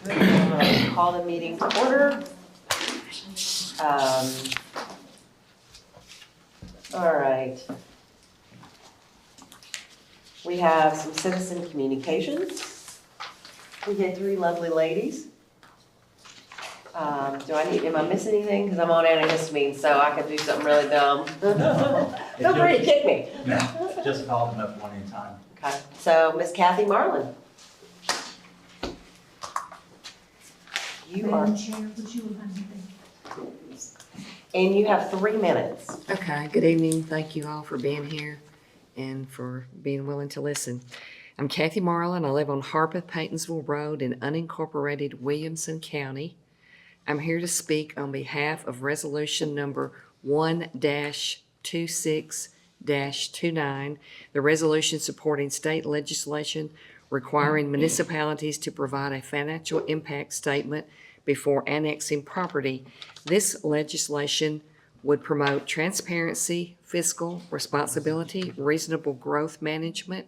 I'm going to call the meeting to order. All right. We have some citizen communications. We get three lovely ladies. Am I missing anything? Because I'm on antihistamine, so I could do something really dumb. Feel free to kick me. No, just call them up one at a time. Okay, so Miss Kathy Marlin. You are, Madam Chair, would you remind me? and you have 3 minutes. Okay, good evening. Thank you all for being here and for being willing to listen. I'm Kathy Marlin. I live on Harpeth Paytonsville Road in unincorporated Williamson County. I'm here to speak on behalf of resolution number 1-26-29, the resolution supporting state legislation requiring municipalities to provide a financial impact statement before annexing property. This legislation would promote transparency, fiscal responsibility, reasonable growth management,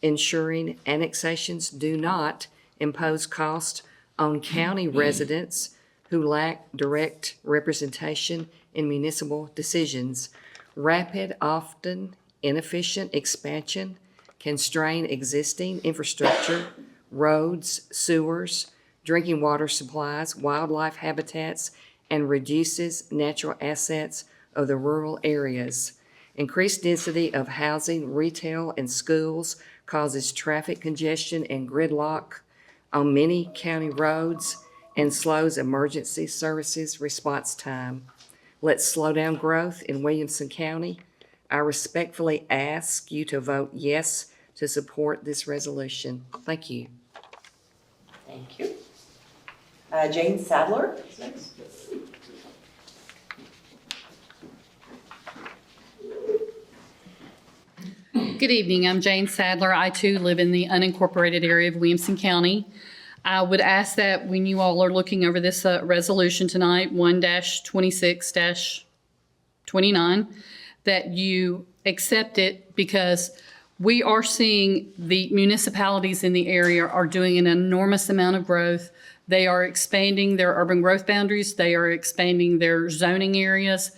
ensuring annexations do not impose cost on county residents who lack direct representation in municipal decisions. Rapid, often inefficient expansion can strain existing infrastructure, roads, sewers, drinking water supplies, wildlife habitats, and reduces natural assets of the rural areas. Increased density of housing, retail, and schools causes traffic congestion and gridlock on many county roads and slows emergency services response time. Let's slow down growth in Williamson County. I respectfully ask you to vote yes to support this resolution. Thank you. Thank you. Jane Sadler is next. Good evening. I'm Jane Sadler. I too live in the unincorporated area of Williamson County. I would ask that when you all are looking over this resolution tonight, 1-26-29, that you accept it, because we are seeing the municipalities in the area are doing an enormous amount of growth. They are expanding their urban growth boundaries. They are expanding their zoning areas.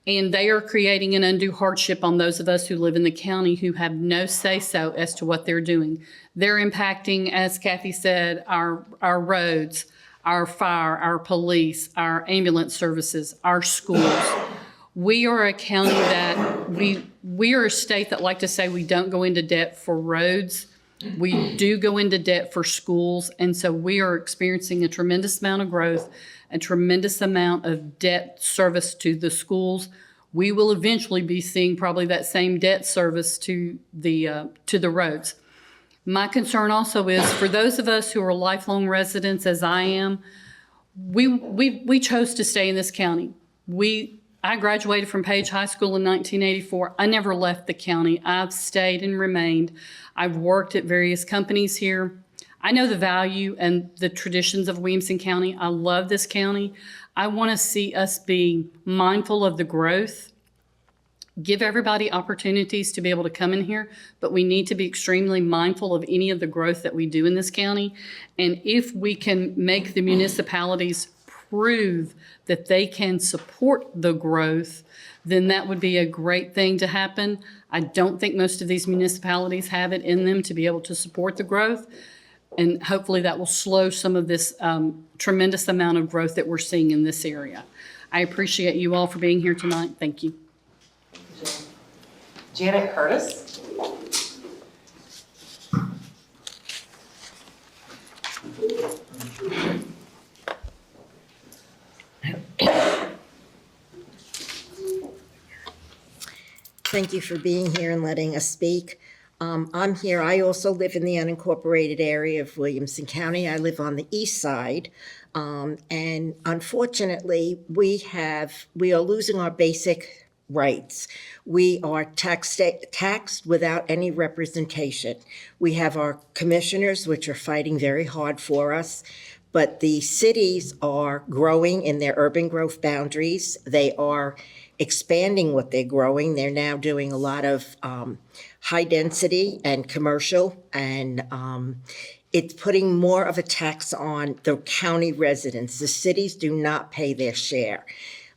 And they are creating an undue hardship on those of us who live in the county who have no say-so as to what they're doing. They're impacting, as Kathy said, our roads, our fire, our police, our ambulance services, our schools. We are a county that we are a state that like to say we don't go into debt for roads. We do go into debt for schools. And so we are experiencing a tremendous amount of growth, a tremendous amount of debt service to the schools. We will eventually be seeing probably that same debt service to the roads. My concern also is for those of us who are lifelong residents, as I am, we chose to stay in this county. I graduated from Page High School in 1984. I never left the county. I've stayed and remained. I've worked at various companies here. I know the value and the traditions of Williamson County. I love this county. I want to see us be mindful of the growth, give everybody opportunities to be able to come in here, but we need to be extremely mindful of any of the growth that we do in this county. And if we can make the municipalities prove that they can support the growth, then that would be a great thing to happen. I don't think most of these municipalities have it in them to be able to support the growth. And hopefully that will slow some of this tremendous amount of growth that we're seeing in this area. I appreciate you all for being here tonight. Thank you. Janet Curtis. Thank you for being here and letting us speak. I'm here. I also live in the unincorporated area of Williamson County. I live on the east side. And unfortunately, we are losing our basic rights. We are taxed without any representation. We have our commissioners, which are fighting very hard for us. But the cities are growing in their urban growth boundaries. They are expanding what they're growing. They're now doing a lot of high density and commercial, and it's putting more of a tax on the county residents. The cities do not pay their share.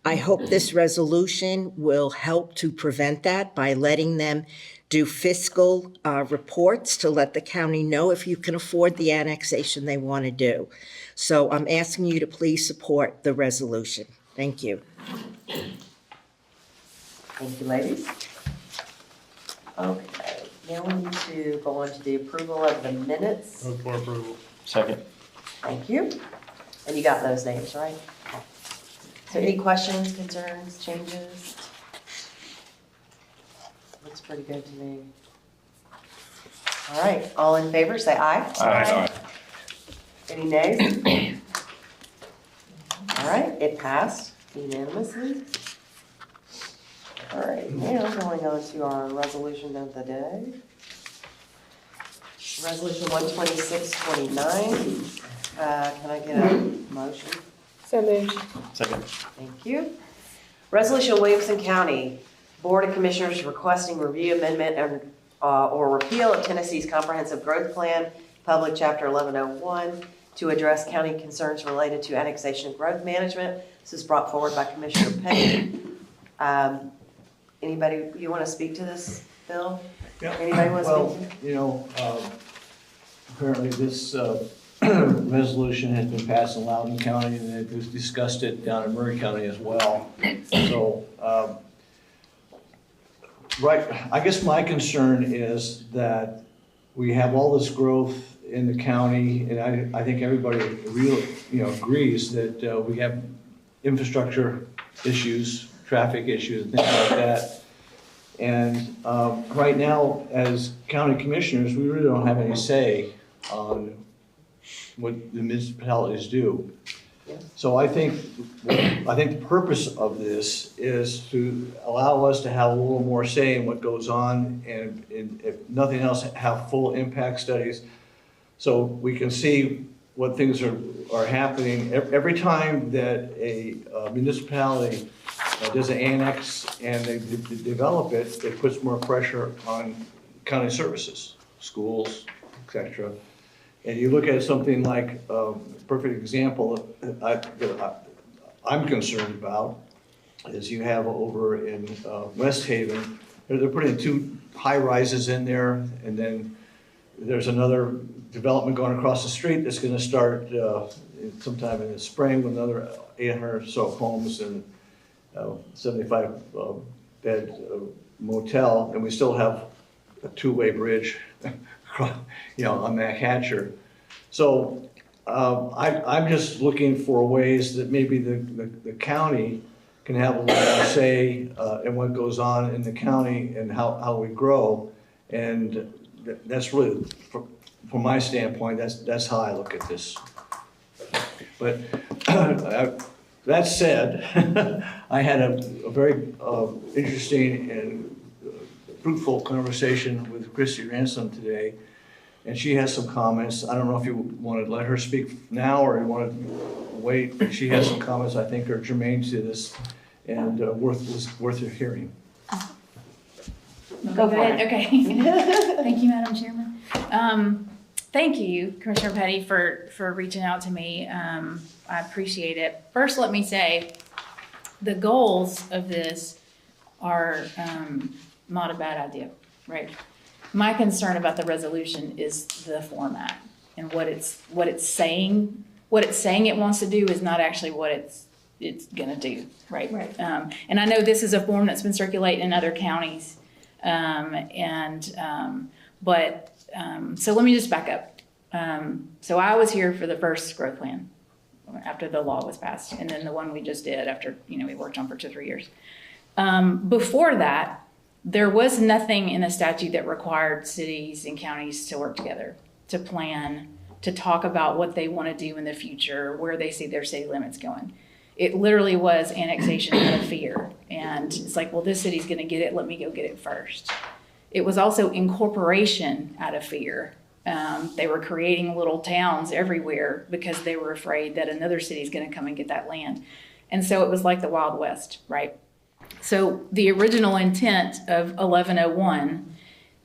I hope this resolution will help to prevent that by letting them do fiscal reports to let the county know if you can afford the annexation they want to do. So I'm asking you to please support the resolution. Thank you. Thank you, ladies. Okay, now we need to go on to the approval of the minutes. Move for approval. Second. Thank you. And you got those names, right? So any questions, concerns, changes? Looks pretty good to me. All right, all in favor, say aye. Aye. Any nays? All right, it passed unanimously. All right, now going on to our resolution of the day. Resolution 12629. Can I get a motion? So moved. Second. Thank you. Resolution Williamson County Board of Commissioners requesting review, amendment, and or repeal of Tennessee's Comprehensive Growth Plan, Public Chapter 1101, to address county concerns related to annexation and growth management. This is brought forward by Commissioner Petty. Anybody, you want to speak to this, Bill? Yeah. Anybody want to speak to it? Well, apparently this resolution has been passed in Loudoun County, and it was discussed it down in Murray County as well. So, right, I guess my concern is that we have all this growth in the county, and I think everybody really, agrees that we have infrastructure issues, traffic issues, things like that. And right now, as county commissioners, we really don't have any say on what the municipalities do. Yeah. So I think the purpose of this is to allow us to have a little more say in what goes on, and if nothing else, have full impact studies, so we can see what things are happening. Every time that a municipality does an annex and they develop it, it puts more pressure on county services, schools, etc. And you look at something like, perfect example I'm concerned about is you have over in West Haven, they're putting 2 high rises in there, and then there's another development going across the street that's going to start sometime in the spring with another 800 or so homes and 75 bed motel, and we still have a 2-way bridge, on Mac Hatcher. So I'm just looking for ways that maybe the county can have a little more say in what goes on in the county and how we grow, and that's really, from my standpoint, that's how I look at this. But that said, I had a very interesting and fruitful conversation with Christy Ransom today, and she has some comments. I don't know if you want to let her speak now or you want to wait, but she has some comments I think are germane to this and worth hearing. Go for it. Okay. Thank you, Madam Chairman. Thank you, Commissioner Petty, for reaching out to me. I appreciate it. First, let me say, the goals of this are not a bad idea, right? My concern about the resolution is the format and what it's saying. What it's saying it wants to do is not actually what it's gonna do, right? Right. And I know this is a form that's been circulating in other counties. So let me just back up. So I was here for the first growth plan after the law was passed, and then the one we just did after, we worked on for 2 or 3 years. Before that, there was nothing in the statute that required cities and counties to work together, to plan, to talk about what they want to do in the future, where they see their city limits going. It literally was annexation out of fear. And it's like, well, this city's going to get it. Let me go get it first. It was also incorporation out of fear. They were creating little towns everywhere because they were afraid that another city's going to come and get that land. And so it was like the Wild West, right? So the original intent of 1101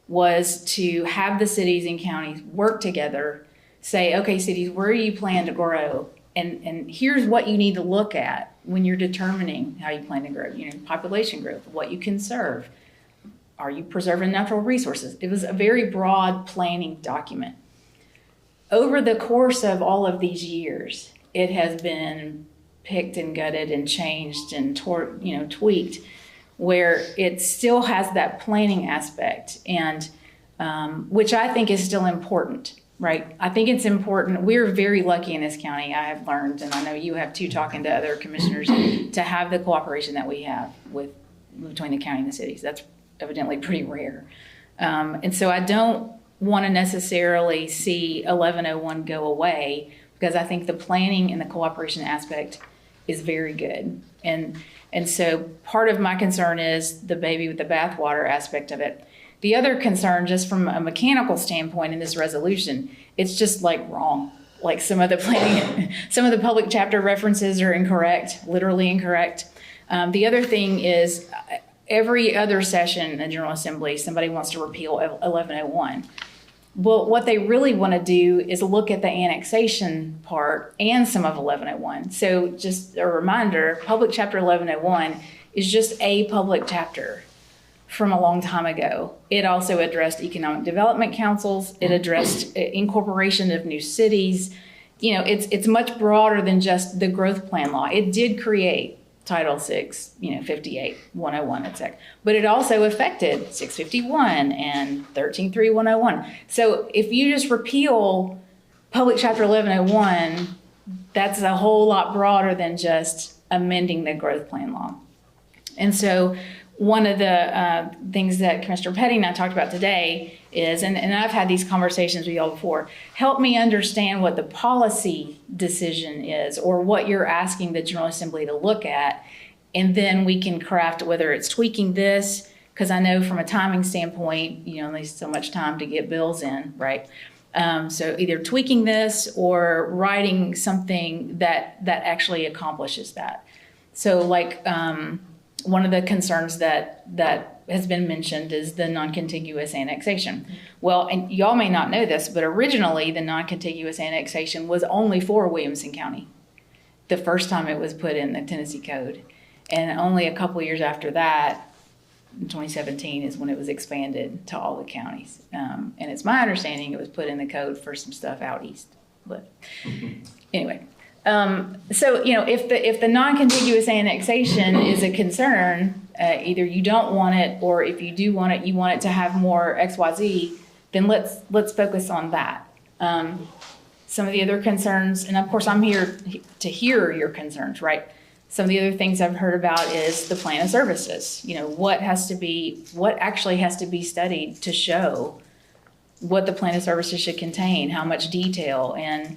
was to have the cities and counties work together, say, okay, cities, where do you plan to grow? And here's what you need to look at when you're determining how you plan to grow, population growth, what you can serve. Are you preserving natural resources? It was a very broad planning document. Over the course of all of these years, it has been picked and gutted and changed and tweaked, where it still has that planning aspect, and which I think is still important. Right. I think it's important. We're very lucky in this county, I have learned, and I know you have too, talking to other commissioners, to have the cooperation that we have between the county and the cities. That's evidently pretty rare. And so I don't want to necessarily see 1101 go away, because I think the planning and the cooperation aspect is very good. And so part of my concern is the baby with the bathwater aspect of it. The other concern, just from a mechanical standpoint in this resolution, it's just like wrong. Like some of the planning, some of the public chapter references are incorrect, literally incorrect. The other thing is every other session in the General Assembly, somebody wants to repeal 1101. Well, what they really want to do is look at the annexation part and some of 1101. So just a reminder, public chapter 1101 is just a public chapter from a long time ago. It also addressed economic development councils. It addressed incorporation of new cities. It's much broader than just the growth plan law. It did create Title 6, 58, 101, etc. But it also affected 651 and 13.3, 101. So if you just repeal Public Chapter 1101, that's a whole lot broader than just amending the growth plan law. And so one of the things that Commissioner Petty and I talked about today is, and I've had these conversations with y'all before, help me understand what the policy decision is, or what you're asking the General Assembly to look at, and then we can craft whether it's tweaking this, because I know from a timing standpoint, only so much time to get bills in, right? So either tweaking this or writing something that actually accomplishes that. So like, one of the concerns that has been mentioned is the non-contiguous annexation. Well, and y'all may not know this, but originally the non-contiguous annexation was only for Williamson County the first time it was put in the Tennessee Code. And only a couple years after that, in 2017, is when it was expanded to all the counties. And it's my understanding it was put in the code for some stuff out east. But anyway. So, if the non-contiguous annexation is a concern, either you don't want it, or if you do want it, you want it to have more XYZ, then let's focus on that. Some of the other concerns, and of course I'm here to hear your concerns, right? Some of the other things I've heard about is the plan of services. What actually has to be studied to show what the plan of services should contain, how much detail, and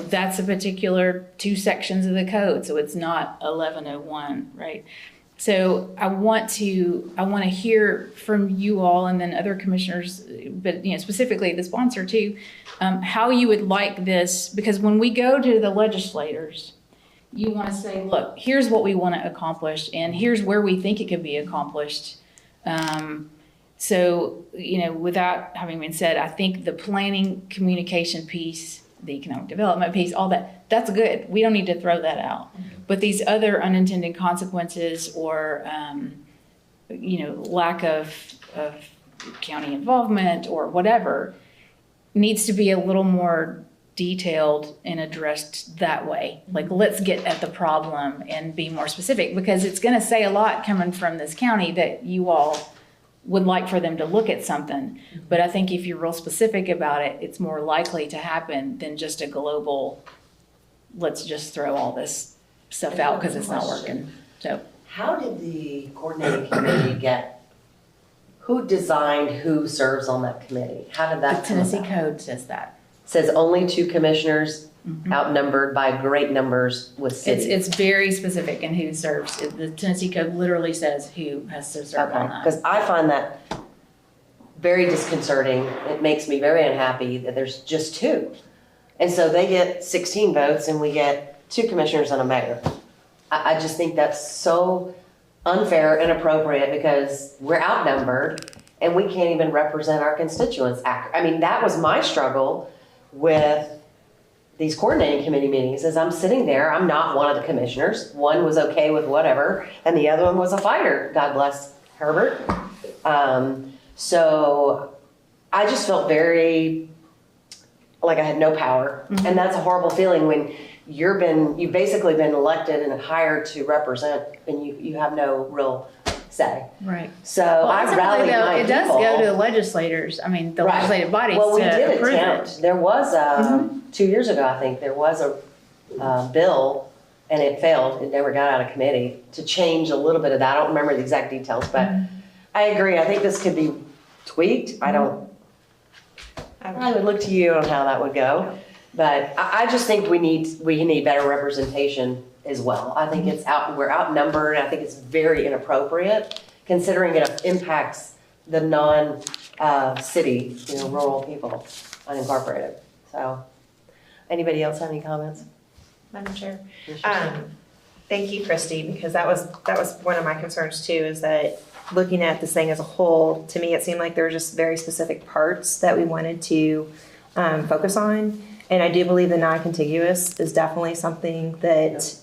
that's a particular 2 sections of the code, so it's not 1101, right? So I want to hear from you all, and then other commissioners, but specifically the sponsor too, how you would like this, because when we go to the legislators, you want to say, look, here's what we want to accomplish, and here's where we think it could be accomplished. So without having been said, I think the planning communication piece, the economic development piece, all that's good. We don't need to throw that out. But these other unintended consequences, or lack of county involvement or whatever, needs to be a little more detailed and addressed that way. Like, let's get at the problem and be more specific, because it's going to say a lot coming from this county that you all would like for them to look at something. But I think if you're real specific about it, it's more likely to happen than just a global, let's just throw all this stuff out because it's not working. So How did the coordinating committee who designed who serves on that committee? How did that the Tennessee come about? Code says that. Says only 2 commissioners, outnumbered by great numbers with cities. It's very specific in who serves. The Tennessee Code literally says who has to serve on that. Because I find that very disconcerting. It makes me very unhappy that there's just 2. And so they get 16 votes and we get 2 commissioners and a mayor. I just think that's so unfair, inappropriate, because we're outnumbered and we can't even represent our constituents. I mean, that was my struggle with these coordinating committee meetings, is I'm sitting there, I'm not one of the commissioners. One was okay with whatever, and the other one was a fighter, God bless Herbert. So I just felt very like I had no power. And that's a horrible feeling when you've basically been elected and hired to represent, and you have no real say. Right. So Well, I ultimately, rallied though, my it does people. go to the legislators, I mean, the Right. legislative bodies Well, we to did approve attempt. it. There was 2 years ago, I think, there was a bill, and it failed. It never got out of committee, to change a little bit of that. I don't remember the exact details, but I agree. I think this could be tweaked. I would look to you on how that would go. But I just think we need better representation as well. I think we're outnumbered. I think it's very inappropriate, considering it impacts the non-city, rural people, unincorporated. So, anybody else have any comments? Madam Chair. Commissioner Thank you, Christy, because that was one of my concerns too, is that looking at this thing as a whole, to me, it seemed like there were just very specific parts that we wanted to focus on. And I do believe the non-contiguous is definitely something that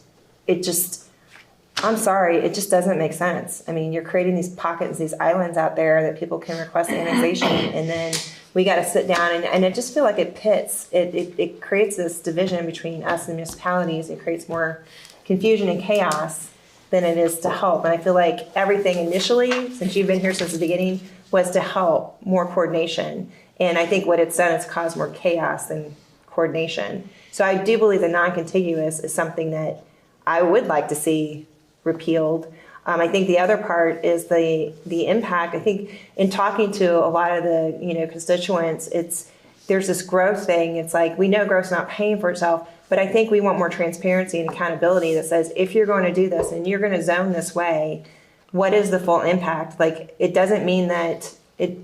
I'm sorry, it just doesn't make sense. I mean, you're creating these pockets, these islands out there that people can request annexation, and then we got to sit down, and I just feel like it pits, it creates this division between us and municipalities. It creates more confusion and chaos than it is to help. And I feel like everything initially, since you've been here since the beginning, was to help more coordination. And I think what it's done is caused more chaos than coordination. So I do believe the non-contiguous is something that I would like to see repealed. I think the other part is the impact. I think in talking to a lot of the constituents, there's this growth thing. It's like, we know growth's not paying for itself, but I think we want more transparency and accountability that says, if you're going to do this and you're going to zone this way, what is the full impact? Like, it doesn't mean that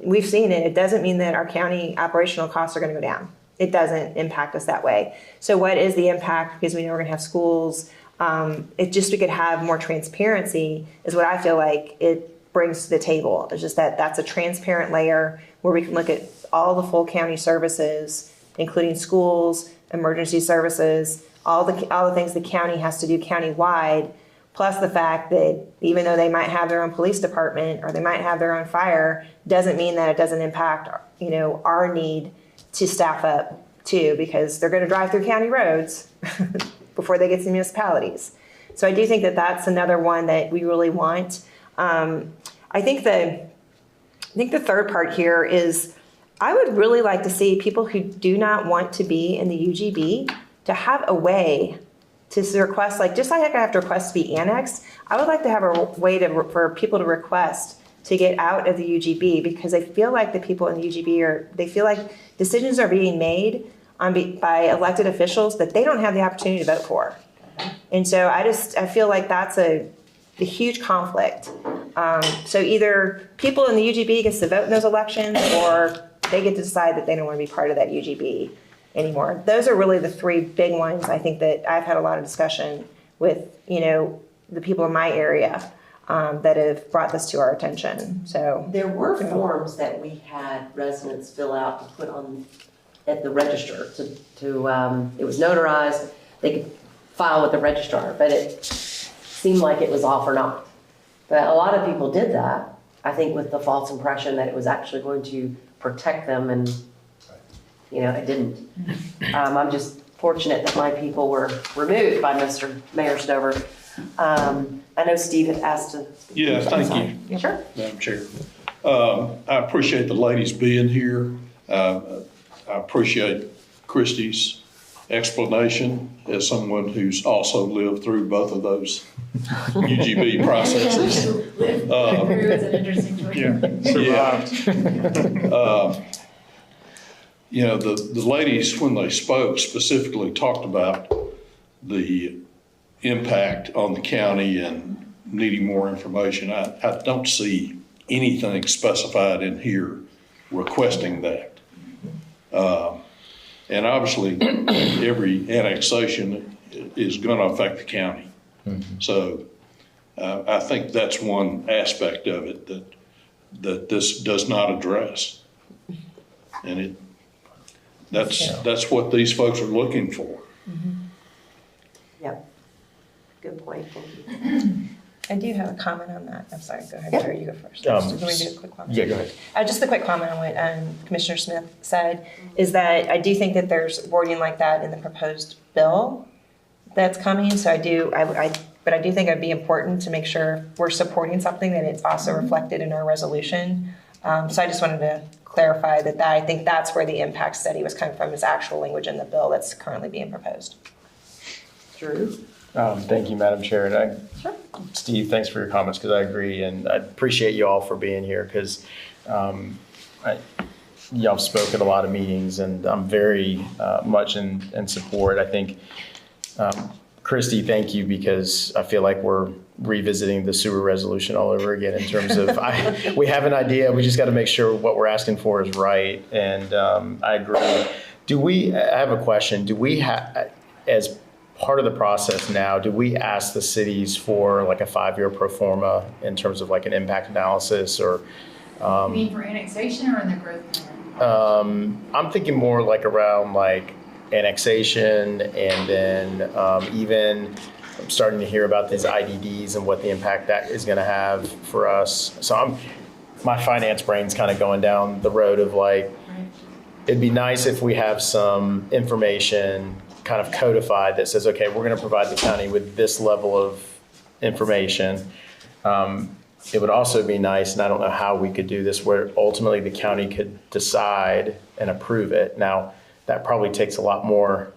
we've seen it. It doesn't mean that our county operational costs are going to go down. It doesn't impact us that way. So what is the impact? Because we know we're going to have schools. We could have more transparency is what I feel like it brings to the table. It's just that's a transparent layer where we can look at all the full county services, including schools, emergency services, all the things the county has to do countywide, plus the fact that even though they might have their own police department or they might have their own fire, doesn't mean that it doesn't impact our need to staff up too, because they're going to drive through county roads before they get to municipalities. So I do think that that's another one that we really want. I think the third part here is I would really like to see people who do not want to be in the UGB to have a way to request, just like I have to request to be annexed, I would like to have a way for people to request to get out of the UGB, because I feel like the people in the UGB they feel like decisions are being made by elected officials that they don't have the opportunity to vote for. And so I feel like that's a huge conflict. So either people in the UGB gets to vote in those elections, or they get to decide that they don't want to be part of that UGB anymore. Those are really the three big ones. I think that I've had a lot of discussion with, the people in my area that have brought this to our attention. So There were forms that we had residents fill out to put on at the register it was notarized. They could file with the registrar, but it seemed like it was all for naught. But a lot of people did that, I think, with the false impression that it was actually going to protect them, and it didn't. I'm just fortunate that my people were removed by Mr. Mayor Stover. I know Steve had asked to. Yeah, thank you, Sure. Madam Chair. I appreciate the ladies being here. I appreciate Christie's explanation as someone who's also lived through both of those UGB processes. It's an interesting choice. The ladies, when they spoke, specifically talked about the impact on the county and needing more information. I don't see anything specified in here requesting that. And obviously, every annexation is going to affect the county. So I think that's one aspect of it that this does not address. And that's what these folks are looking for. Yep. Good point, thank you. I do have a comment on that. I'm sorry, go ahead, Jerry, you go first. Um, Just want me to do a quick comment? Yeah, go ahead. Just a quick comment on what Commissioner Smith said, is that I do think that there's wording like that in the proposed bill that's coming, so but I do think it'd be important to make sure we're supporting something that it's also reflected in our resolution. So I just wanted to clarify that I think that's where the impact study was coming from, is actual language in the bill that's currently being proposed. Drew? Thank you, Madam Chair. And Steve, thanks for your comments, because I agree, and I appreciate you all for being here, because y'all have spoke at a lot of meetings, and I'm very much in support. I think, Christy, thank you, because I feel like we're revisiting the sewer resolution all over again in terms of, we have an idea, we just got to make sure what we're asking for is right, and I agree. I have a question, as part of the process now, do we ask the cities for like a 5-year pro forma in terms of like an impact analysis, or? You mean for annexation or in the growth plan? I'm thinking more like around like annexation, and then even I'm starting to hear about these IDDs and what the impact that is going to have for us. So my finance brain's kind of going down the road of like, it'd be nice if we have some information kind of codified that says, okay, we're going to provide the county with this level of information. It would also be nice, and I don't know how we could do this, where ultimately the county could decide and approve it. Now, that probably takes a lot more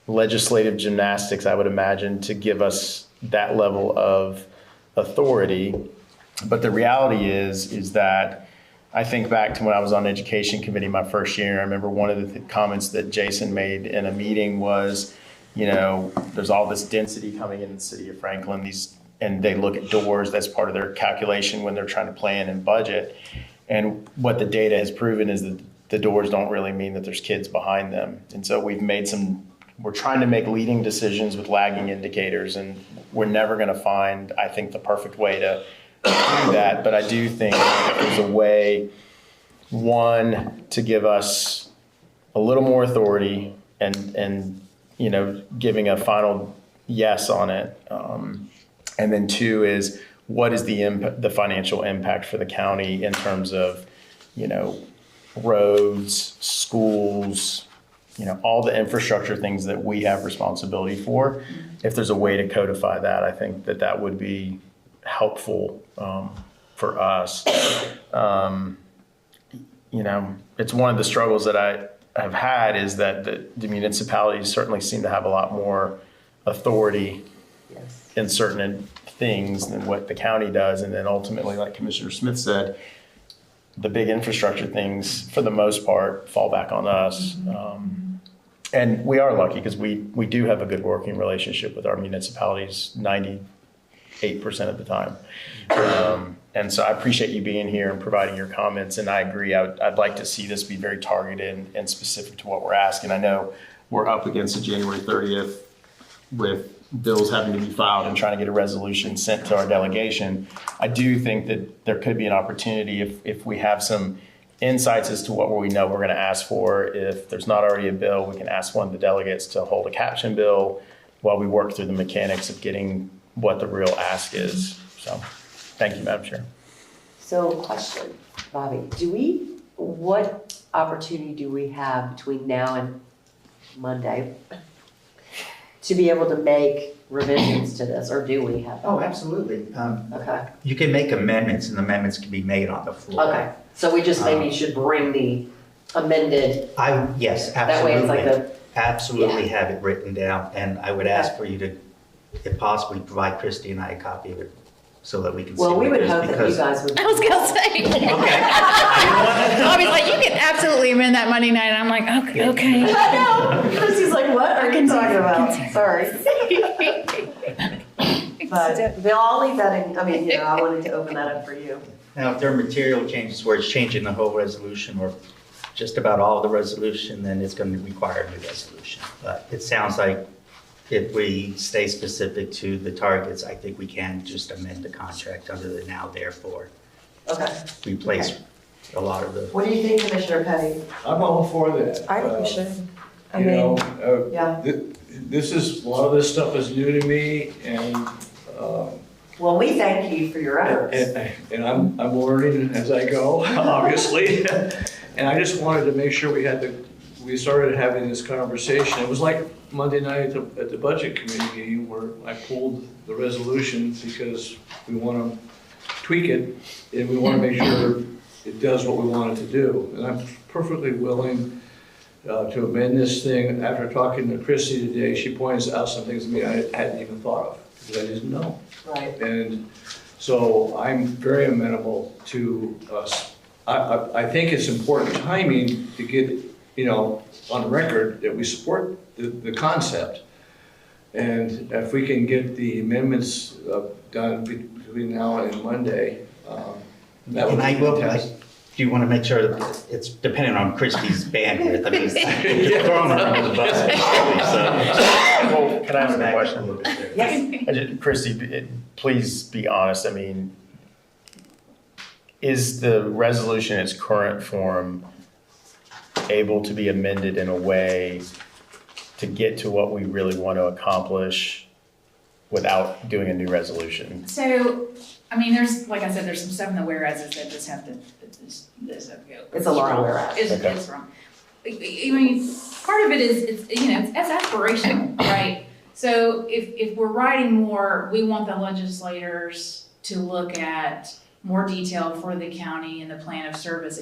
legislative gymnastics, I would imagine, to give us that level of authority. But the reality is that I think back to when I was on education committee my first year. I remember one of the comments that Jason made in a meeting was, there's all this density coming in the city of Franklin, and they look at doors, that's part of their calculation when they're trying to plan and budget. And what the data has proven is that the doors don't really mean that there's kids behind them. And so we're trying to make leading decisions with lagging indicators, and we're never going to find, I think, the perfect way to do that. But I do think there's a way, one, to give us a little more authority and giving a final yes on it. And then two is, what is the financial impact for the county in terms of, roads, schools, all the infrastructure things that we have responsibility for. If there's a way to codify that, I think that would be helpful for us. It's one of the struggles that I have had, is that the municipalities certainly seem to have a lot more authority in certain things than what the county does. And then ultimately, like Commissioner Smith said, the big infrastructure things, for the most part, fall back on us. And we are lucky because we do have a good working relationship with our municipalities 98% of the time. And so I appreciate you being here and providing your comments. And I agree, I'd like to see this be very targeted and specific to what we're asking. I know we're up against the January 30th with bills having to be filed and trying to get a resolution sent to our delegation. I do think that there could be an opportunity if we have some insights as to what we know we're going to ask for. If there's not already a bill, we can ask one of the delegates to hold a caption bill while we work through the mechanics of getting what the real ask is. So thank you, Madam Chair. So question, Bobby, what opportunity do we have between now and Monday to be able to make revisions to this, or do we have? Oh, absolutely. Okay. You can make amendments, and amendments can be made on the floor. Okay, so we just maybe should bring the amended. Yes, absolutely. That way it's like absolutely have it written down, and I would ask for you to, if possibly, provide Christy and I a copy of it so that we can see Well, we what would it is, hope that you guys would. I was gonna say. Okay. Bobby's like, you can absolutely amend that Monday night. And I'm like, okay. I know. Chrissy's like, what are you talking about? Sorry. But Bill, I'll leave that in. I wanted to open that up for you. Now, if there are material changes where it's changing the whole resolution or just about all of the resolution, then it's going to require a new resolution. But it sounds like if we stay specific to the targets, I think we can just amend the contract under the now therefore. Okay. Replace a lot of the, What do you think, Commissioner Petty? I'm all for that. I think we should. I You mean, know, Yeah. this is, a lot of this stuff is new to me, and, Well, we thank you for your efforts. and I'm learning as I go, obviously. And I just wanted to make sure we started having this conversation. It was like Monday night at the budget committee meeting where I pulled the resolution because we want to tweak it and we want to make sure it does what we want it to do. And I'm perfectly willing to amend this thing. After talking to Christy today, she points out some things to me I hadn't even thought of because I didn't know. Right. And so I'm very amenable to us. I think it's important timing to get, on record that we support the concept. And if we can get the amendments done between now and Monday, that would and I be will, fantastic. do you want to make sure that it's dependent on Christie's bandwidth? I mean, you're throwing her under the bus, basically, so. Well, can I ask a question? Yes. Christy, please be honest. I mean, is the resolution in its current form able to be amended in a way to get to what we really want to accomplish without doing a new resolution? So, I mean, there's, like I said, there's some stuff in the whereases that just have to, this have to go. It's a lot of whereas. It's wrong. I mean, part of it is, it's aspirational, right? So if we're writing more, we want the legislators to look at more detail for the county and the plan of service,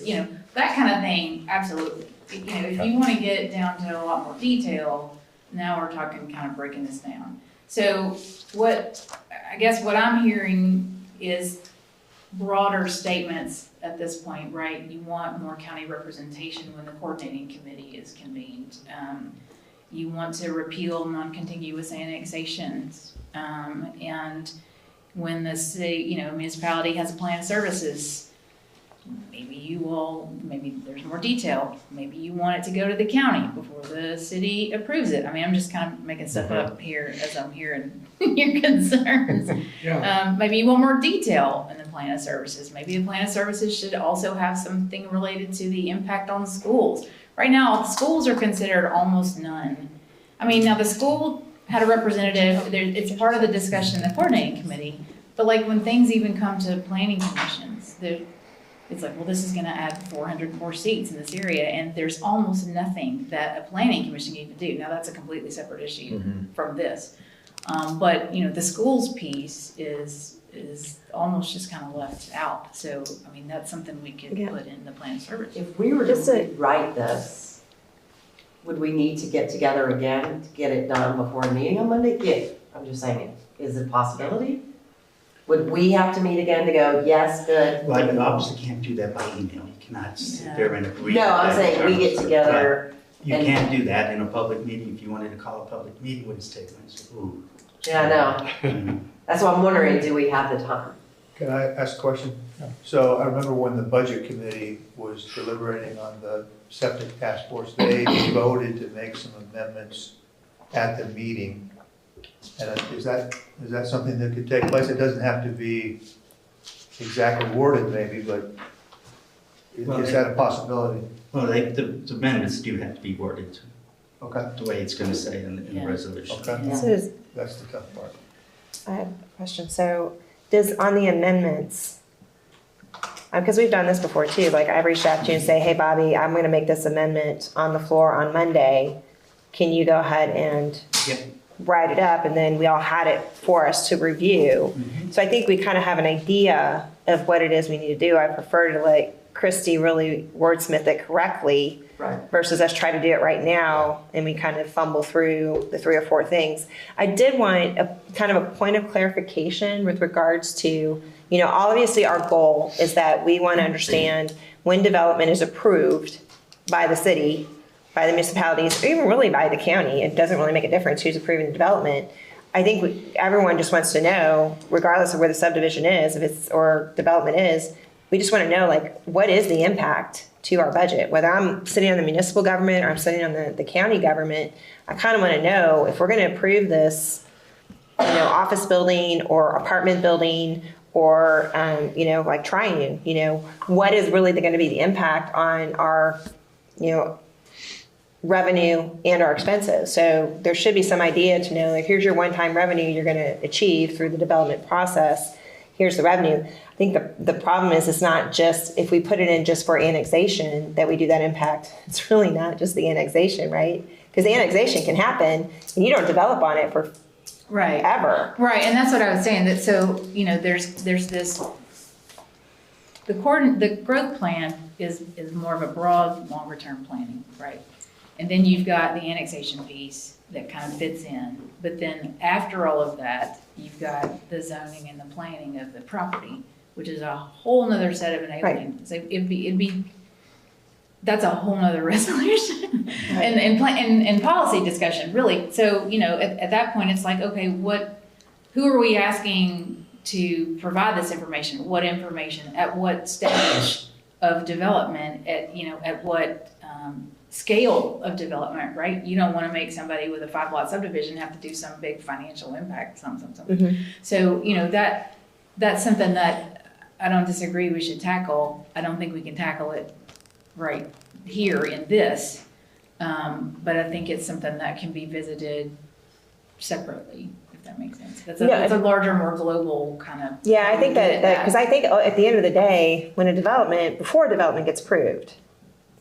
that kind of thing, absolutely. If you want to get it down to a lot more detail, now we're talking kind of breaking this down. So what I'm hearing is broader statements at this point, right? You want more county representation when the coordinating committee is convened. You want to repeal non-contiguous annexations. And when the city, municipality has a plan of services, maybe there's more detail. Maybe you want it to go to the county before the city approves it. I mean, I'm just kind of making stuff up here as I'm hearing your concerns. Yeah. Maybe you want more detail in the plan of services. Maybe the plan of services should also have something related to the impact on schools. Right now, schools are considered almost none. I mean, now the school had a representative, it's part of the discussion in the coordinating committee, but like when things even come to planning commissions, it's like, well, this is gonna add 400 more seats in this area, and there's almost nothing that a planning commission can even do. Now, that's a completely separate issue from this. But, the schools piece is almost just kind of left out. So, I mean, that's something we could put in the plan of service. If we were to rewrite this, would we need to get together again to get it done before a meeting on Monday? Yeah, I'm just saying, is it a possibility? Would we have to meet again to go, yes, good? Well, you obviously can't do that by email. You cannot sit there and agree. No, I'm saying we get together. You can't do that in a public meeting. If you wanted to call a public meeting, would it take place? Ooh. Yeah, I know. That's what I'm wondering, do we have the time? Can I ask a question? So I remember when the budget committee was deliberating on the septic task force, they voted to make some amendments at the meeting. And is that something that could take place? It doesn't have to be exactly worded maybe, but is that a possibility? Well, the amendments do have to be worded Okay, the way it's going to say in the resolution. okay. Yeah. That's the tough part. I have a question. So on the amendments, because we've done this before too, like I reached out to you and say, hey, Bobby, I'm going to make this amendment on the floor on Monday. Can you go ahead and write it up? And then we all had it for us to review. So I think we kind of have an idea of what it is we need to do. I prefer to let Christy really wordsmith it correctly versus us try to do it right now and we kind of fumble through the 3 or 4 things. I did want a kind of a point of clarification with regards to, obviously our goal is that we want to understand when development is approved by the city, by the municipalities, or even really by the county. It doesn't really make a difference who's approving the development. I think everyone just wants to know, regardless of where the subdivision is, or development is, we just want to know, what is the impact to our budget. Whether I'm sitting on the municipal government or I'm sitting on the county government, I kind of want to know if we're going to approve this, office building or apartment building or, like Triune, what is really going to be the impact on our, revenue and our expenses. So there should be some idea to know, like, here's your one-time revenue you're going to achieve through the development process. Here's the revenue. I think the problem is it's not just if we put it in just for annexation that we do that impact. It's really not just the annexation, right? Because the annexation can happen and you don't develop on it for Right. ever. Right, and that's what I was saying, that so, there's this, the growth plan is more of a broad, longer term planning, right? And then you've got the annexation piece that kind of fits in. But then after all of that, you've got the zoning and the planning of the property, which is a whole nother set of enabling. So it'd be that's a whole nother resolution and policy discussion, really. So, at that point, it's like, okay, who are we asking to provide this information? What information? At what stage of development? At what scale of development, right? You don't want to make somebody with a 5-lot subdivision have to do some big financial impact, something. Mm-hmm. So, that's something that I don't disagree we should tackle. I don't think we can tackle it right here in this, but I think it's something that can be visited separately, if that makes sense. That's a larger, more global kind of. Yeah, I think that because I think at the end of the day, before development gets approved,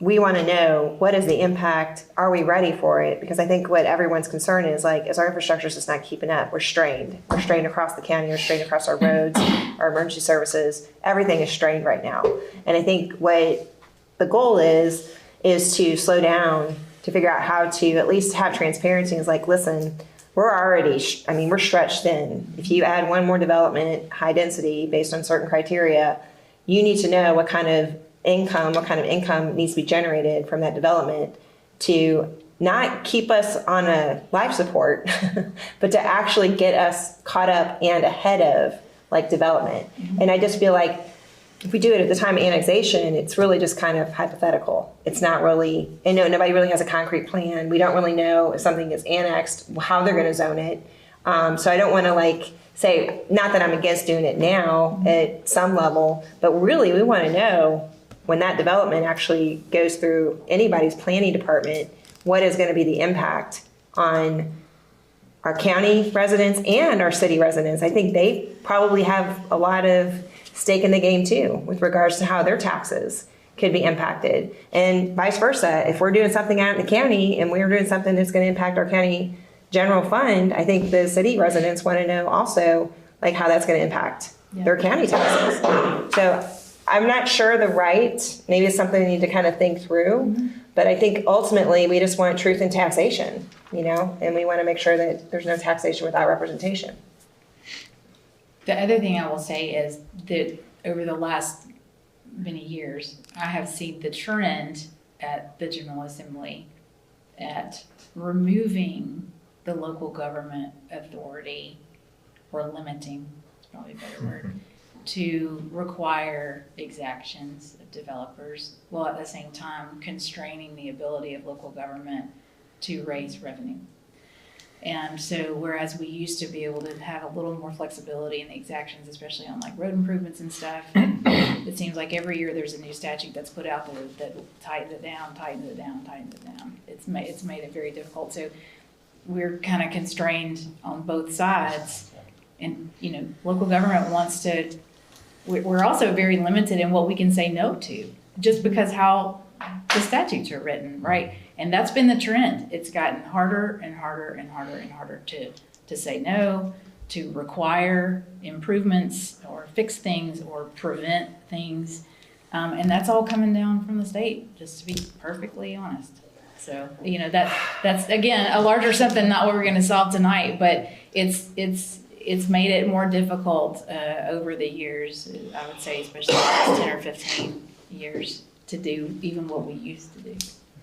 we want to know what is the impact, are we ready for it? Because I think what everyone's concern is our infrastructure is just not keeping up. We're strained. We're strained across the county, we're strained across our roads, our emergency services, everything is strained right now. And I think what the goal is to slow down, to figure out how to at least have transparency. It's like, listen, we're stretched thin. If you add one more development, high density, based on certain criteria, you need to know what kind of income needs to be generated from that development to not keep us on a life support, but to actually get us caught up and ahead of development. Mm-hmm. And I just feel like if we do it at the time of annexation, it's really just kind of hypothetical. It's not really, nobody really has a concrete plan. We don't really know if something is annexed, how they're going to zone it. So I don't want to say, not that I'm against doing it now at some level, but really we want to know when that development actually goes through anybody's planning department, what is going to be the impact on our county residents and our city residents. I think they probably have a lot of stake in the game too, with regards to how their taxes could be impacted. And vice versa, if we're doing something out in the county and we're doing something that's going to impact our county general fund, I think the city residents want to know also how that's going to impact their county taxes. So I'm not sure maybe it's something we need to kind of think through, but I think ultimately we just want truth in taxation, and we want to make sure that there's no taxation without representation. The other thing I will say is that over the last many years, I have seen the trend at the General Assembly at removing the local government authority, or limiting, is probably a better word, to require exactions of developers, while at the same time constraining the ability of local government to raise revenue. And so whereas we used to be able to have a little more flexibility in the exactions, especially on road improvements and stuff, it seems like every year there's a new statute that's put out there that tightens it down. It's made it very difficult. So we're kind of constrained on both sides. And, local government wants to, we're also very limited in what we can say no to, just because how the statutes are written, right? And that's been the trend. It's gotten harder and harder and harder and harder to say no, to require improvements or fix things or prevent things. And that's all coming down from the state, just to be perfectly honest. So, that's again, a larger something, not what we're going to solve tonight, but it's made it more difficult over the years, I would say, especially the last 10 or 15 years, to do even what we used to do.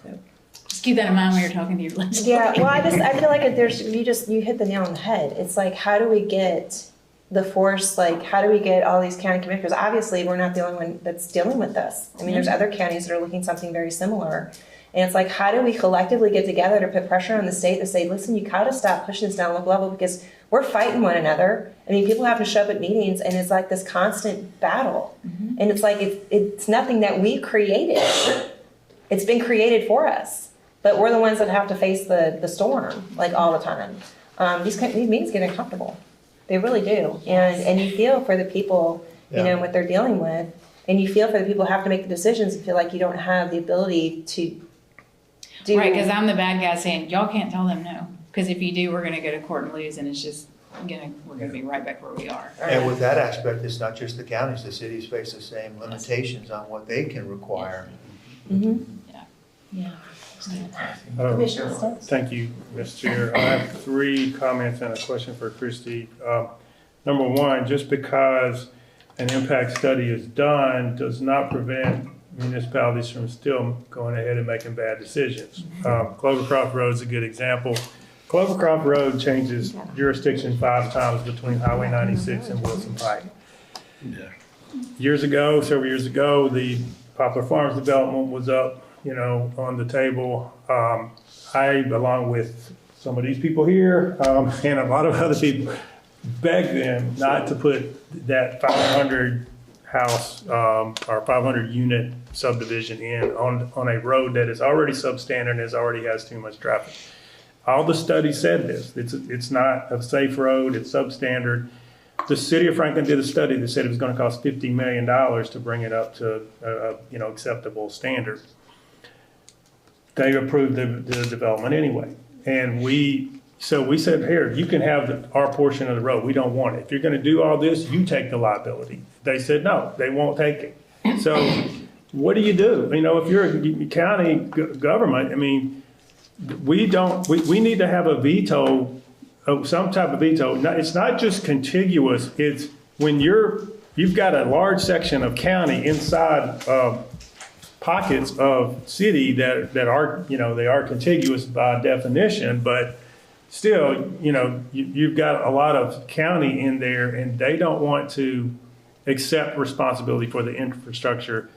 So just keep that in mind when you're talking to your legislator. Yeah, well, I feel like you hit the nail on the head. It's how do we get the force, like, how do we get all these county commissioners? Obviously, we're not the only one that's dealing with this. I mean, there's other counties that are looking something very similar. And it's like, how do we collectively get together to put pressure on the state to say, listen, you gotta stop pushing this down local level because we're fighting one another. I mean, people have to show up at meetings and it's like this constant battle. And it's like, it's nothing that we created. It's been created for us, but we're the ones that have to face the storm, like, all the time. These meetings get uncomfortable. They really do. And you feel for the people, you know, what they're dealing with. And you feel for the people who have to make the decisions and feel like you don't have the ability to do. Right, because I'm the bad guy saying, y'all can't tell them no. Because if you do, we're gonna go to court and lose, and it's just we're gonna be right back where we are. And with that aspect, it's not just the counties, the cities face the same limitations on what they can require. Yeah. Commissioner Stokes? Thank you, Mr. Chair. I have 3 comments and a question for Christie. Number one, just because an impact study is done does not prevent municipalities from still going ahead and making bad decisions. Clovercroft Road is a good example. Clovercroft Road changes jurisdiction 5 times between Highway 96 and Wilson Pike. Several years ago, the Poplar Farms development was up, you know, on the table. I, along with some of these people here, and a lot of other people, begged them not to put that 500 house or 500 unit subdivision in on a road that is already substandard and already has too much traffic. All the studies said this. It's not a safe road. It's substandard. The city of Franklin did a study that said it was going to cost $50 million to bring it up to acceptable standard. They approved the development anyway, and we said, here, you can have our portion of the road. We don't want it. If you're going to do all this, you take the liability. They said no, they won't take it. So what do? You know, if you're a county government, I mean, we need to have a veto, some type of veto. It's not just contiguous. It's when you've got a large section of county inside pockets of city that are, you know, they are contiguous by definition, but still, you know, you've got a lot of county in there and they don't want to accept responsibility for the infrastructure.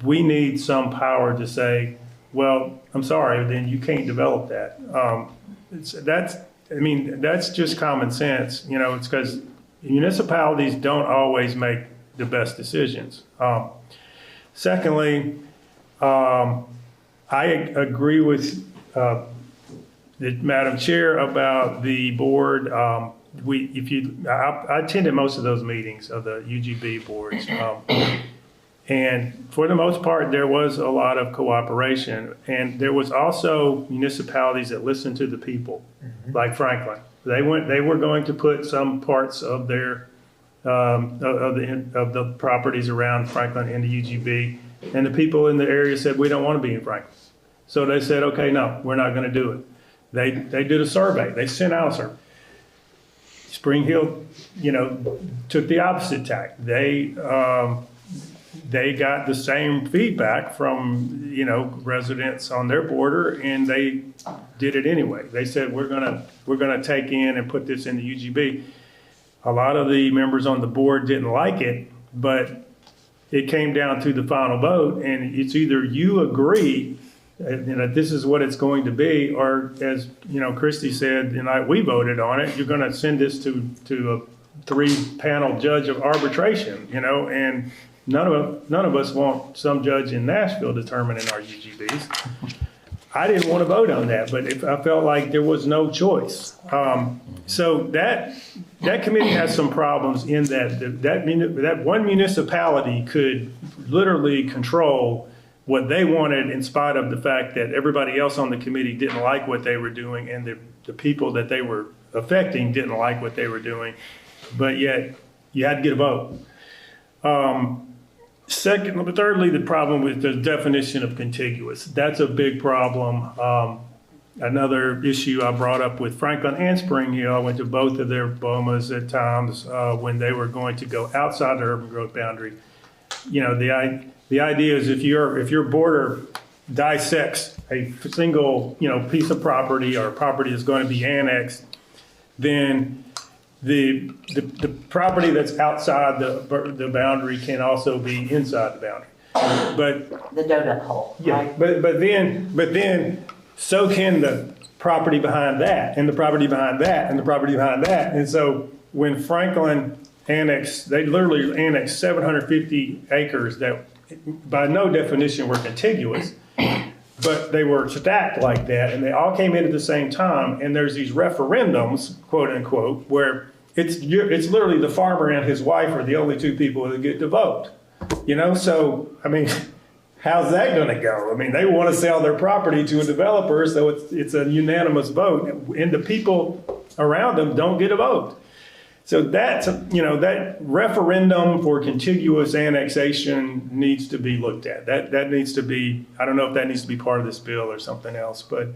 We need some power to say, well, I'm sorry, then you can't develop that. That's just common sense. You know, it's because municipalities don't always make the best decisions. Secondly, I agree with Madam Chair about the board. I attended most of those meetings of the UGB boards. And for the most part, there was a lot of cooperation. And there was also municipalities that listened to the people, like Franklin. They were going to put some parts of their of the properties around Franklin into UGB. And the people in the area said, we don't want to be in Franklin. So they said, okay, no, we're not going to do it. They did a survey. They sent out a survey. Spring Hill, you know, took the opposite tack. They got the same feedback from, you know, residents on their border, and they did it anyway. They said, we're gonna take in and put this in the UGB. A lot of the members on the board didn't like it, but it came down to the final vote, and it's either you agree, you know, this is what it's going to be, or as, you know, Christie said, and we voted on it, you're gonna send this to a 3-panel judge of arbitration, you know, and none of us want some judge in Nashville determining our UGBs. I didn't want to vote on that, but I felt like there was no choice. So that committee has some problems in that one municipality could literally control what they wanted in spite of the fact that everybody else on the committee didn't like what they were doing, and the people that they were affecting didn't like what they were doing, but yet you had to get a vote. Thirdly, the problem with the definition of contiguous. That's a big problem. Another issue I brought up with Franklin and Spring Hill, I went to both of their BOMAs at times when they were going to go outside the urban growth boundary. You know, the idea is if your border dissects a single, you know, piece of property or property is going to be annexed, then the property that's outside the boundary can also be inside the boundary. But The donut hole, yeah, right? but then, so can the property behind that, and the property behind that, and the property behind that. And so when Franklin annexed, they literally annexed 750 acres that by no definition were contiguous, but they were stacked like that, and they all came in at the same time. And there's these referendums, quote unquote, where it's literally the farmer and his wife are the only two people that get to vote. So, I mean, how's that going to go? I mean, they want to sell their property to a developer, so it's a unanimous vote, and the people around them don't get a vote. So that's, that referendum for contiguous annexation needs to be looked at. That needs to be, I don't know if that needs to be part of this bill or something else, but,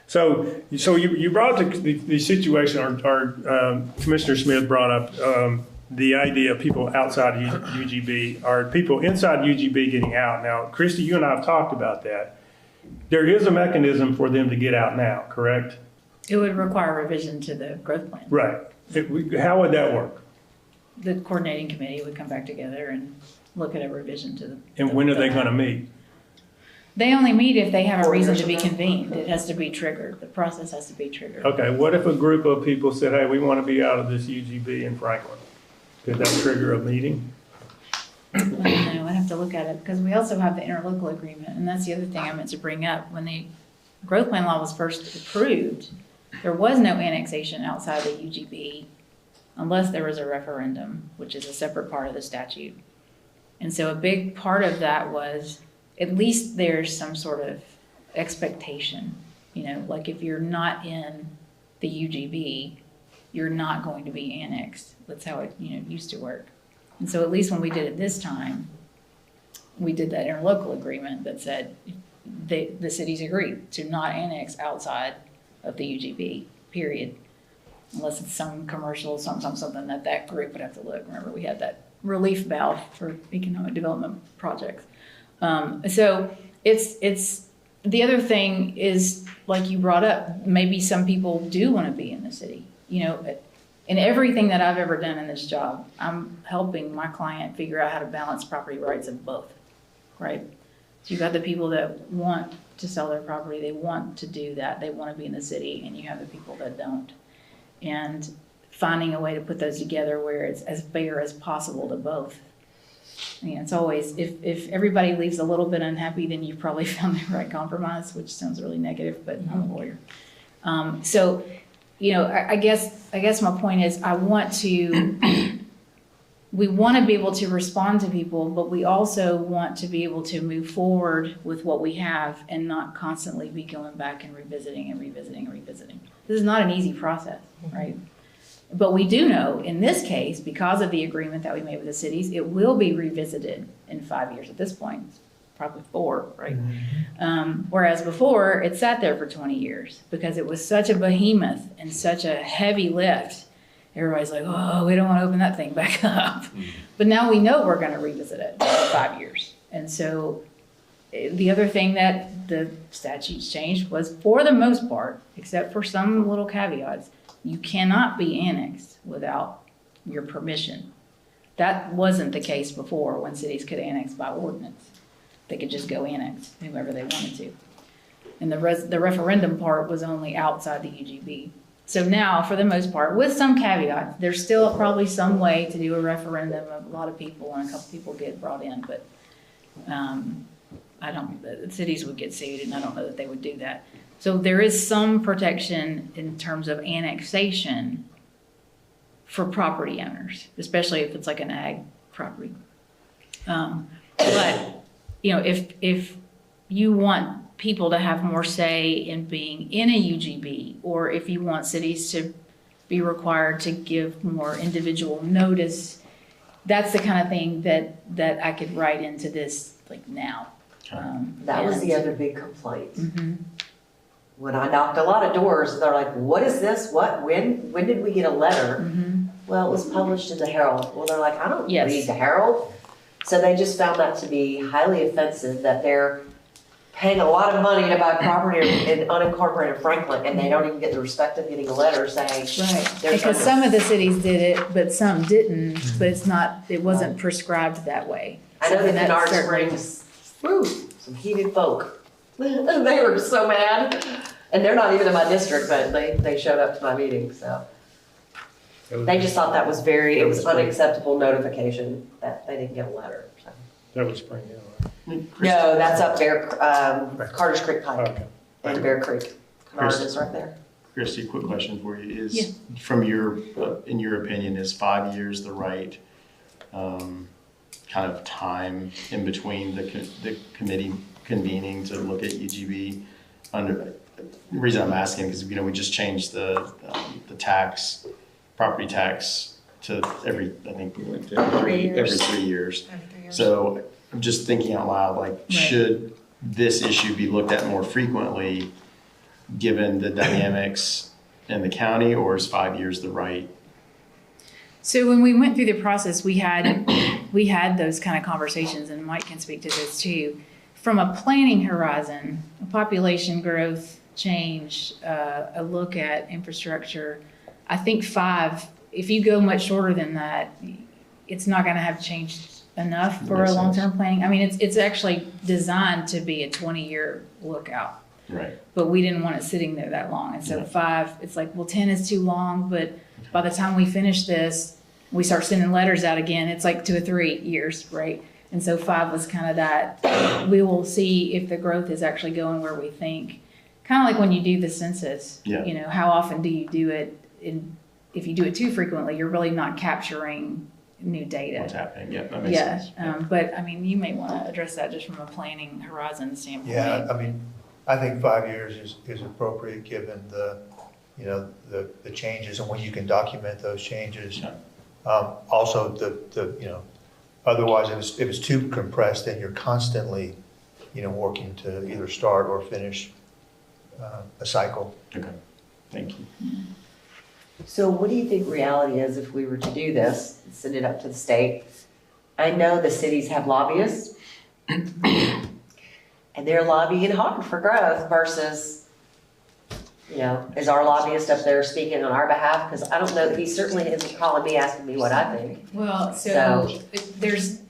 so you brought up the situation, our Commissioner Smith brought up, the idea of people outside UGB, or people inside UGB getting out. Now, Christy, you and I have talked about that. There is a mechanism for them to get out now, correct? It would require revision to the growth plan. Right. How would that work? The coordinating committee would come back together and look at a revision to the. And when are they going to meet? They only meet if they have a reason to be convened. It has to be triggered. The process has to be triggered. Okay, what if a group of people said, hey, we want to be out of this UGB in Franklin? Could that trigger a meeting? I don't know, I'd have to look at it, because we also have the interlocal agreement, and that's the other thing I meant to bring up. When the growth plan law was first approved, there was no annexation outside the UGB unless there was a referendum, which is a separate part of the statute. And so a big part of that was, at least there's some sort of expectation, like if you're not in the UGB, you're not going to be annexed. That's how it, used to work. And so at least when we did it this time, we did that interlocal agreement that said the cities agreed to not annex outside of the UGB, period. Unless it's some commercial, something that group would have to look. Remember, we had that relief valve for economic development projects. So it's the other thing is, like you brought up, maybe some people do want to be in the city. In everything that I've ever done in this job, I'm helping my client figure out how to balance property rights of both, right? So you've got the people that want to sell their property, they want to do that, they want to be in the city, and you have the people that don't. And finding a way to put those together where it's as fair as possible to both. It's always, if everybody leaves a little bit unhappy, then you've probably found the right compromise, which sounds really negative, but I'm a lawyer. I guess my point is, we want to be able to respond to people, but we also want to be able to move forward with what we have and not constantly be going back and revisiting. This is not an easy process, right? But we do know, in this case, because of the agreement that we made with the cities, it will be revisited in 5 years. At this point, it's probably 4, right? Whereas before, it sat there for 20 years because it was such a behemoth and such a heavy lift. Everybody's like, oh, we don't want to open that thing back up. But now we know we're going to revisit it in 5 years. And so the other thing that the statutes changed was, for the most part, except for some little caveats, you cannot be annexed without your permission. That wasn't the case before, when cities could annex by ordinance. They could just go annex whoever they wanted to. And the referendum part was only outside the UGB. So now, for the most part, with some caveats, there's still probably some way to do a referendum of a lot of people, and a couple people get brought in, but the cities would get sued, and I don't know that they would do that. So there is some protection in terms of annexation for property owners, especially if it's like an ag property. But if you want people to have more say in being in a UGB, or if you want cities to be required to give more individual notice, that's the kind of thing that I could write into this now. That was the other big complaint. When I knocked a lot of doors, they're like, what is this? What? When did we get a letter? Well, it was published in the Herald. Well, they're like, I don't read the Herald. So they just found that to be highly offensive, that they're paying a lot of money to buy property in unincorporated Franklin, and they don't even get the respect of getting a letter saying. Right, There's because under- some of the cities did it, but some didn't, but it wasn't prescribed that way. I know And that that's Denard certainly- Springs, woo, some heated folk. They were so mad, and they're not even in my district, but they showed up to my meeting, so. They just thought that was it was unacceptable notification that they didn't get a letter, so. That was Spring Hill, right? No, that's up Bear, Carter's Creek Pike Okay. and Bear Creek. Menard is right there. Christie, quick question for you Yeah. is, from in your opinion, is 5 years the right kind of time in between the committee convening to look at UGB? The reason I'm asking is, we just changed the property tax to every 3 years. So I'm just thinking out loud, like, should this issue be looked at more frequently given the dynamics in the county, or is 5 years the right? So when we went through the process, we had those kind of conversations, and Mike can speak to this too. From a planning horizon, a population growth change, a look at infrastructure, I think 5, if you go much shorter than that, it's not going to have changed enough for a long-term planning. I mean, it's actually designed to be a 20-year lookout. Right. But we didn't want it sitting there that long. And so 5, it's like, well, 10 is too long, but by the time we finish this, we start sending letters out again, it's like 2 or 3 years, right? And so 5 was kind of that, we will see if the growth is actually going where we think. Kind of like when you do the census, how often do you do it? If you do it too frequently, you're really not capturing new data. What's happening? Yeah, that makes sense. But I mean, you may want to address that just from a planning horizon standpoint. Yeah, I mean, I think 5 years is appropriate given the changes and when you can document those changes. Also, otherwise if it's too compressed, then you're constantly, working to either start or finish a cycle. Okay, thank you. So what do you think reality is if we were to do this, send it up to the state? I know the cities have lobbyists, and they're lobbying hard for growth versus, is our lobbyist up there speaking on our behalf? Because I don't know, he certainly isn't calling me, asking me what I think. Well, there's,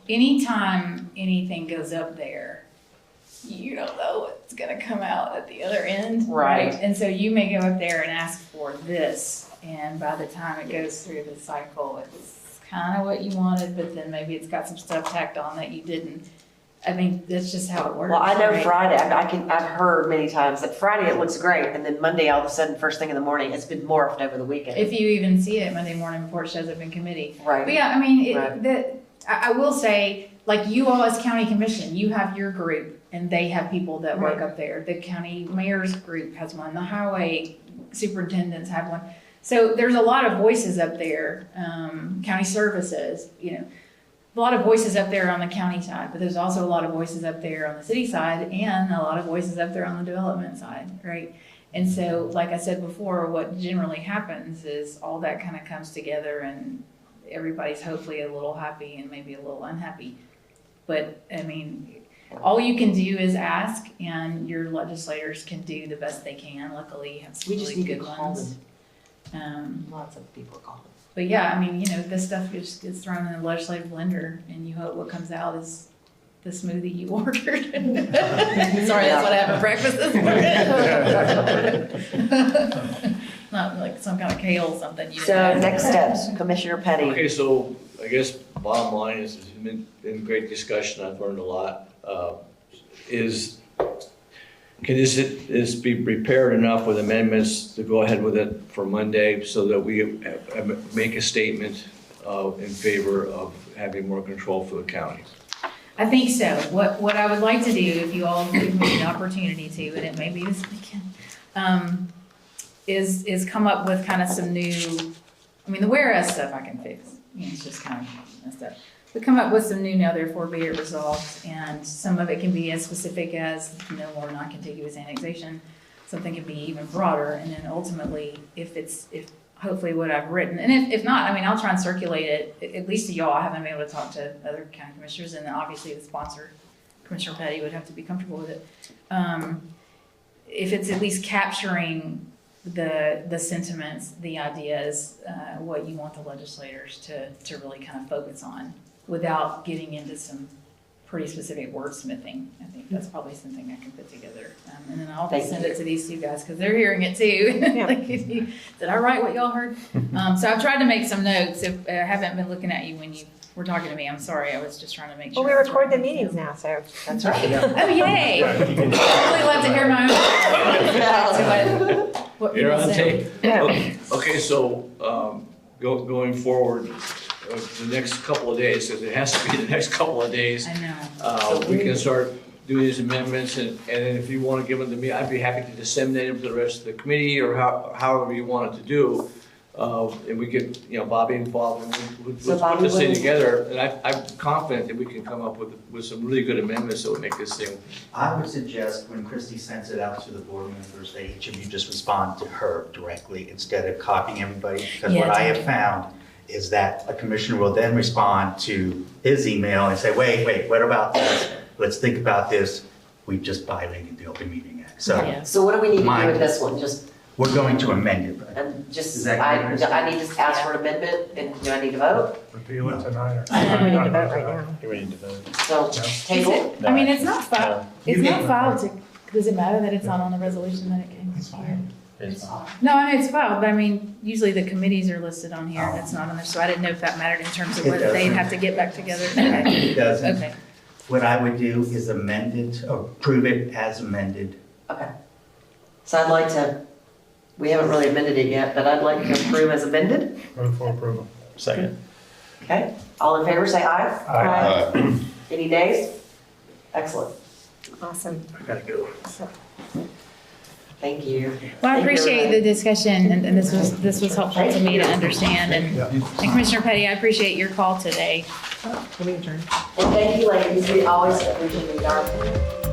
anytime anything goes up there, you don't know what's gonna come out at the other end. Right. And so you may go up there and ask for this, and by the time it goes through the cycle, it's kind of what you wanted, but then maybe it's got some stuff tacked on that you didn't. I mean, that's just how it works. Well, I know right? Friday, I've heard many times that Friday it looks great, and then Monday, all of a sudden, first thing in the morning, it's been morphed over the weekend. If you even see it Monday morning before it shows up in committee. Right. But yeah, I mean, Right. I will say, like, you all as county commission, you have your group, and they have people that work up there. The county mayor's group has one, the highway superintendents have one. So there's a lot of voices up there, county services, a lot of voices up there on the county side, but there's also a lot of voices up there on the city side and a lot of voices up there on the development side, right? And so, like I said before, what generally happens is all that kind of comes together and everybody's hopefully a little happy and maybe a little unhappy. But I mean, all you can do is ask, and your legislators can do the best they can. Luckily, you have some We just really need to good call ones. Lots of people are calling. But yeah, I mean, this stuff just gets thrown in the legislative blender, and you hope what comes out is the smoothie you ordered. Sorry, that's what I have for breakfast this morning. Not like some kind of kale or something. So next steps, Commissioner Petty. Okay, so I guess bottom line is, it's been great discussion, I've learned a lot. Can this be prepared enough with amendments to go ahead with it for Monday so that we make a statement in favor of having more control for the county? I think so. What I would like to do, if you all give me the opportunity to, and it may be this weekend, is come up with kind of some new, the whereas stuff I can fix. It's just kind of messed up. We come up with some new now therefore be it resolved, and some of it can be as specific as no more non-contiguous annexation. Something can be even broader, and then ultimately, if hopefully what I've written. And if not, I mean, I'll try and circulate it, at least to y'all. I haven't been able to talk to other county commissioners, and then obviously the sponsor, Commissioner Petty, would have to be comfortable with it. If it's at least capturing the sentiments, the ideas, what you want the legislators to really kind of focus on without getting into some pretty specific wordsmithing. I think that's probably something I can put together. And then I'll just send it to these two guys because they're hearing it too. Like, did I write what y'all heard? So I've tried to make some notes. If I haven't been looking at you when you were talking to me, I'm sorry. I was just trying to make sure. Well, we record the meetings now, so that's right. Oh, yay. I'd really love to hear my own. What You're people on say. tape? Okay, so, going forward, the next couple of days, because it has to be the next couple of days. I know. We can start doing these amendments, and then if you want to give them to me, I'd be happy to disseminate them to the rest of the committee, or however you want it to do. And we get, Bobby involved, and let's put this thing together, and I'm confident that we can come up with some really good amendments that would make this thing. I would suggest when Christie sends it out to the board members, that each of you just respond to her directly instead of copying everybody. Because what I have found is that a commissioner will then respond to his email and say, wait, what about this? Let's think about this. We've just violated the Open Meeting Act. So what do we need to do with this one? Just, We're going to amend it. and just, Is that I correct? need to ask for an amendment, and do I need to vote? Repeal it tonight or? I think we need to vote right now. We need to vote. So, table? I mean, it's not filed. You It's can- not filed to, does it matter that it's not on the resolution that it came? It's fine. It's fine. No, I mean, it's filed, but I mean, usually the committees are listed on here and it's not on there, so I didn't know if that mattered in terms of It whether they'd doesn't. have to get back together. It doesn't. Okay. What I would do is amend it, or approve it as amended. Okay. So I'd like to, we haven't really amended it yet, but I'd like to approve as amended. Move for approval. Second. Okay, all in favor, say aye. Aye. Any nays? Excellent, Awesome. I gotta go. thank you. Well, I Thank you, appreciate the everybody. discussion and this was helpful to me to understand and Commissioner Petty, I appreciate your call today. Can we adjourn? And thank you, ladies, we always appreciate your